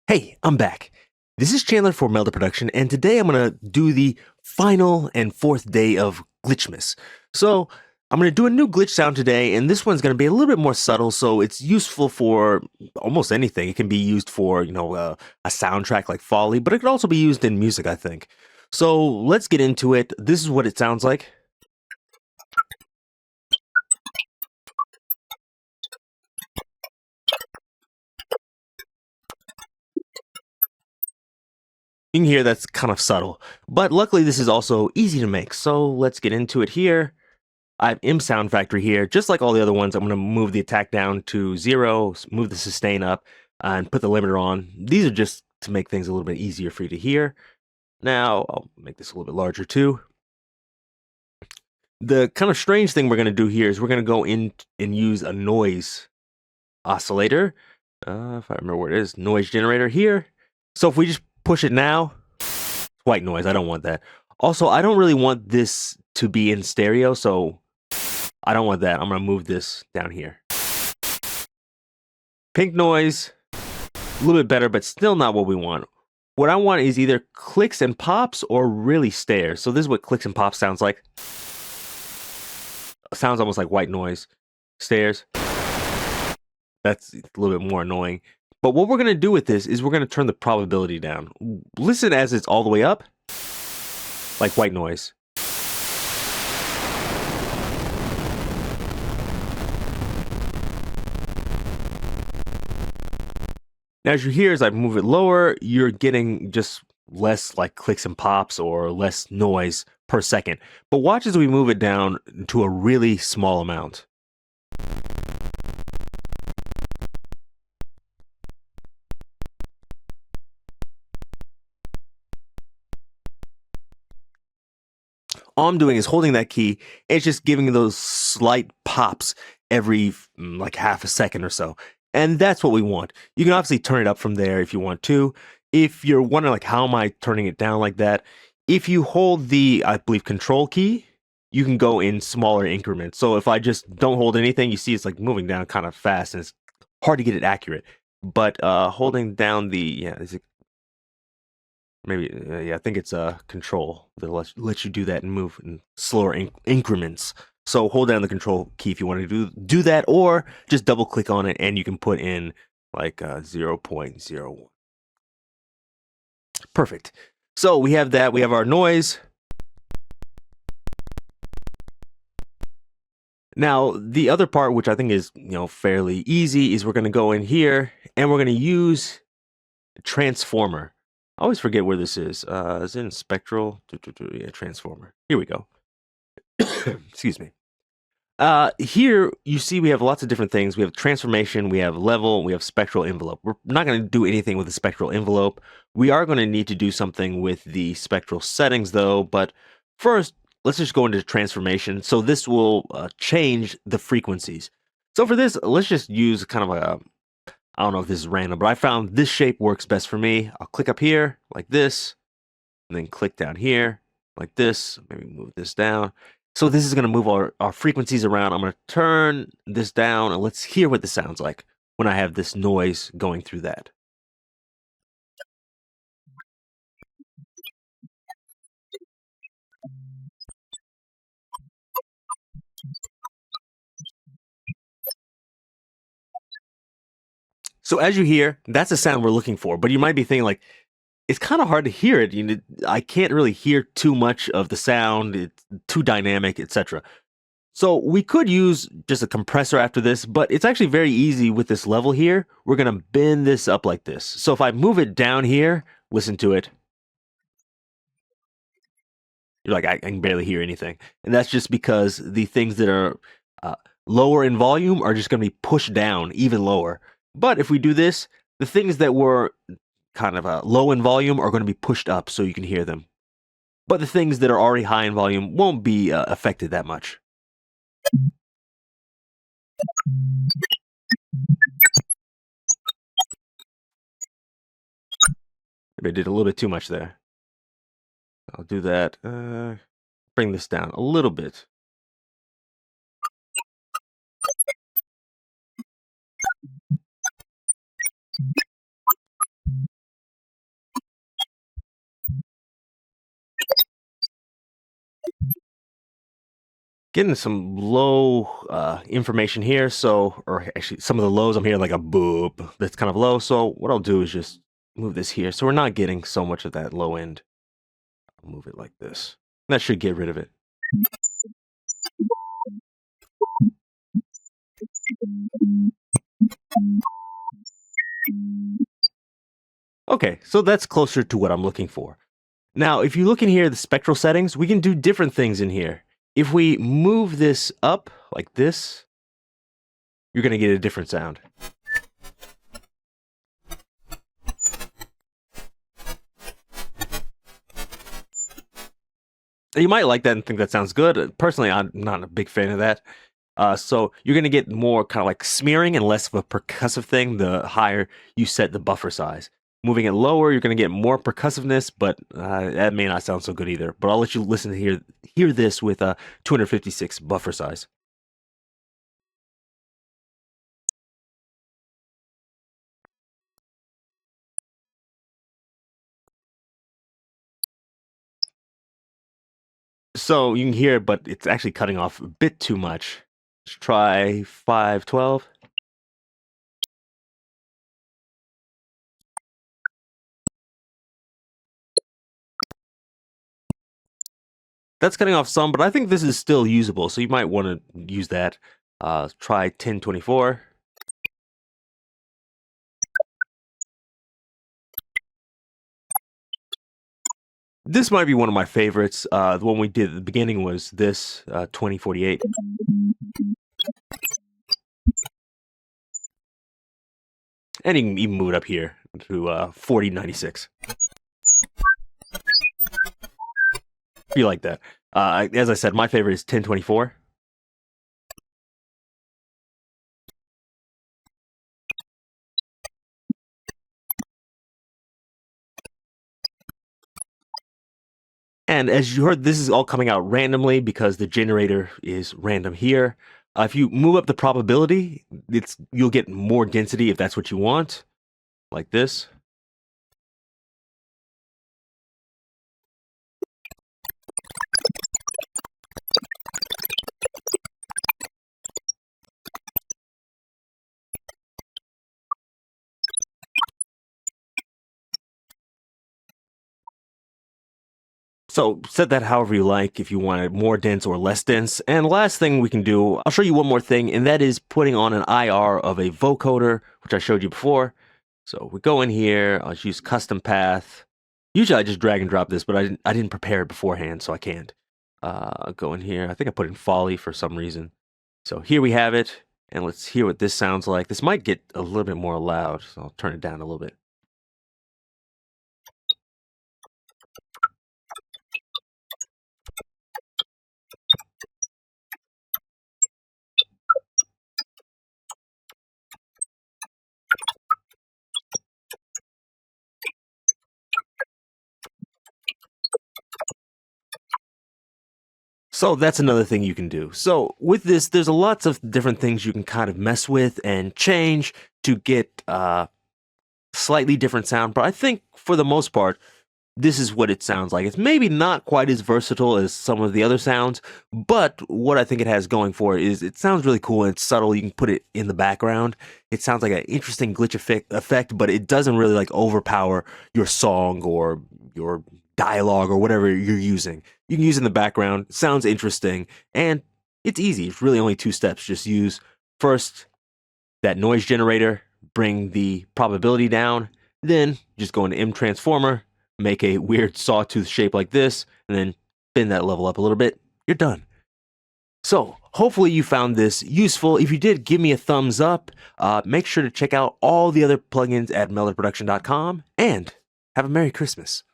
Hey, I'm back. This is Chandler for Melda Production, and today I'm going to do the final and fourth day of Glitchmas. So, I'm going to do a new glitch sound today, and this one's going to be a little bit more subtle, so it's useful for almost anything. It can be used for, a soundtrack like Folly, but it could also be used in music, I think. So, let's get into it. This is what it sounds like. You can hear that's kind of subtle, but luckily this is also easy to make, so let's get into it here. I have MSoundfactory here, just like all the other ones. I'm going to move the attack down to 0, move the sustain up, and put the limiter on. These are just to make things a little bit easier for you to hear. Now, I'll make this a little bit larger too. The kind of strange thing we're going to do here is we're going to go in and use a noise oscillator. If I remember where it is, noise generator here. So if we just push it now, white noise, I don't want that. Also, I don't really want this to be in stereo, so I don't want that. I'm going to move this down here. Pink noise, a little bit better, but still not what we want. What I want is either clicks and pops or really stares. So this is what clicks and pops sounds like. It sounds almost like white noise. Stares. That's a little bit more annoying. But what we're going to do with this is we're going to turn the probability down. Listen as it's all the way up, like white noise. Now, as you hear, as I move it lower, you're getting just less like clicks and pops or less noise per second. But watch as we move it down to a really small amount. All I'm doing is holding that key, and it's just giving those slight pops every like half a second or so. And that's what we want. You can obviously turn it up from there if you want to. If you're wondering like how am I turning it down like that, if you hold the, I believe, control key, you can go in smaller increments. So if I just don't hold anything, you see it's like moving down kind of fast and it's hard to get it accurate. But holding down the, is it maybe, I think it's control that lets you do that and move in slower increments. So hold down the control key if you want to do that, or just double click on it and you can put in like 0.01. Perfect. So we have that. We have our noise. Now, the other part, which I think is fairly easy, is we're going to go in here and we're going to use transformer. I always forget where this is. Is it in spectral? Yeah, transformer. Here we go. Excuse me. Here you see we have lots of different things. We have transformation, we have level, we have spectral envelope. We're not going to do anything with the spectral envelope. We are going to need to do something with the spectral settings though, but first, let's just go into transformation. So this will change the frequencies. So for this, let's just use kind of a, I don't know if this is random, but I found this shape works best for me. I'll click up here like this, and then click down here like this. Maybe move this down. So this is going to move our frequencies around. I'm going to turn this down, and let's hear what this sounds like when I have this noise going through that. So as you hear, that's the sound we're looking for, but you might be thinking like, it's kind of hard to hear it. I can't really hear too much of the sound. It's too dynamic, etc. So we could use just a compressor after this, but it's actually very easy with this level here. We're going to bend this up like this. So if I move it down here, listen to it. You're like, I can barely hear anything. And that's just because the things that are lower in volume are just going to be pushed down even lower. But if we do this, the things that were kind of low in volume are going to be pushed up so you can hear them. But the things that are already high in volume won't be affected that much. Maybe I did a little bit too much there. I'll do that. Bring this down a little bit. Getting some low information here. So, or actually some of the lows I'm hearing like a boop that's kind of low. So what I'll do is just move this here. So we're not getting so much of that low end. I'll move it like this. That should get rid of it. Okay, so that's closer to what I'm looking for. Now, if you look in here, the spectral settings, we can do different things in here. If we move this up like this, you're going to get a different sound. You might like that and think that sounds good. Personally, I'm not a big fan of that. So you're going to get more kind of like smearing and less of a percussive thing the higher you set the buffer size. Moving it lower, you're going to get more percussiveness, but that may not sound so good either. But I'll let you listen to hear this with a 256 buffer size. So you can hear it, but it's actually cutting off a bit too much. Let's try 512. That's cutting off some, but I think this is still usable, so you might want to use that. Try 1024. This might be one of my favorites. The one we did at the beginning was this, 2048. And you can even move it up here to 4096. If you like that. As I said, my favorite is 1024. And as you heard, this is all coming out randomly because the generator is random here. If you move up the probability, you'll get more density if that's what you want, like this. So set that however you like, if you want it more dense or less dense. And last thing we can do, I'll show you one more thing, and that is putting on an IR of a vocoder, which I showed you before. So we go in here, I'll use custom path. Usually I just drag and drop this, but I didn't prepare it beforehand, so I can't. Go in here, I think I put in Folly for some reason. So here we have it, and let's hear what this sounds like. This might get a little bit more loud, so I'll turn it down a little bit. So that's another thing you can do. So with this, there's lots of different things you can kind of mess with and change to get slightly different sound. But I think for the most part, this is what it sounds like. It's maybe not quite as versatile as some of the other sounds, but what I think it has going for it is it sounds really cool and it's subtle. You can put it in the background. It sounds like an interesting glitch effect, but it doesn't really like overpower your song or your dialogue or whatever you're using. You can use it in the background. It sounds interesting, and it's easy. It's really only 2 steps. Just use first that noise generator, bring the probability down, then just go into M transformer, make a weird sawtooth shape like this, and then spin that level up a little bit. You're done. So hopefully you found this useful. If you did, give me a thumbs up. Make sure to check out all the other plugins at meldaproduction.com, and have a Merry Christmas.